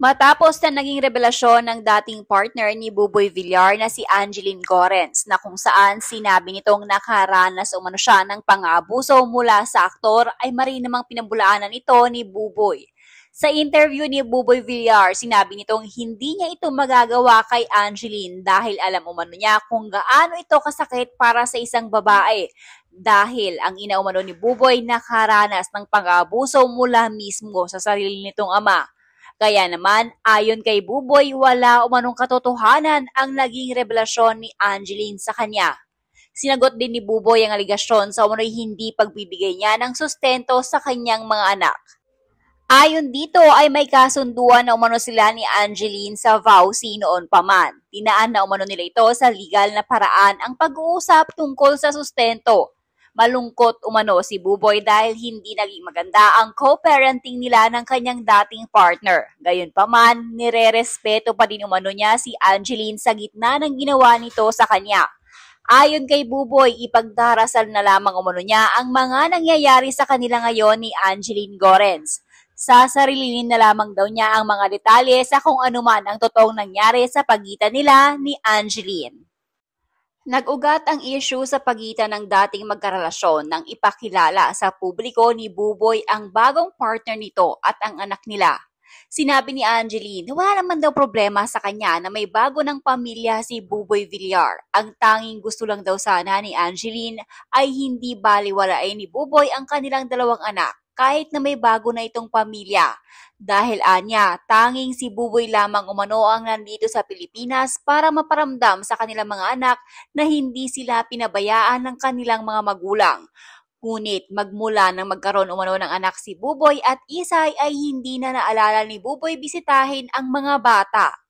Matapos na naging revelasyon ng dating partner ni Buboy Villar na si Angeline Gorens na kung saan sinabi nitong nakaranas umano siya ng pang-aabuso mula sa aktor ay mari namang pinabulaanan ito ni Buboy. Sa interview ni Buboy Villar, sinabi nitong hindi niya ito magagawa kay Angeline dahil alam umano niya kung gaano ito kasakit para sa isang babae. Dahil ang ina umano ni Buboy nakaranas ng pang-aabuso mula mismo sa sarili nitong ama. Kaya naman, ayon kay Buboy, wala umanong katotohanan ang naging revelasyon ni Angeline sa kanya. Sinagot din ni Buboy ang aligasyon sa umano'y hindi pagbibigay niya ng sustento sa kanyang mga anak. Ayon dito ay may kasunduan na umano sila ni Angeline sa vowsy noon pa man. Tinaan na umano nila ito sa legal na paraan ang pag-uusap tungkol sa sustento. Malungkot umano si Buboy dahil hindi naging maganda ang co-parenting nila ng kanyang dating partner. Gayunpaman, nire-respeto pa din umano niya si Angeline sa gitna ng ginawa nito sa kanya. Ayon kay Buboy, ipagdarasal na lamang umano niya ang mga nangyayari sa kanila ngayon ni Angeline Gorens. Sasarilinin na lamang daw niya ang mga detalye sa kung anuman ang totoong nangyari sa pagitan nila ni Angeline. Nag-ugat ang issue sa pagitan ng dating magkarelasyon nang ipakilala sa publiko ni Buboy ang bagong partner nito at ang anak nila. Sinabi ni Angeline, wala naman daw problema sa kanya na may bago ng pamilya si Buboy Villar. Ang tanging gusto lang daw sana ni Angeline ay hindi baliwalain ni Buboy ang kanilang dalawang anak kahit na may bago na itong pamilya. Dahil anya, tanging si Buboy lamang umano ang nandito sa Pilipinas para maparamdam sa kanilang mga anak na hindi sila pinabayaan ng kanilang mga magulang. Ngunit magmula nang magkaroon umano ng anak si Buboy at Isay ay hindi na naalala ni Buboy bisitahin ang mga bata.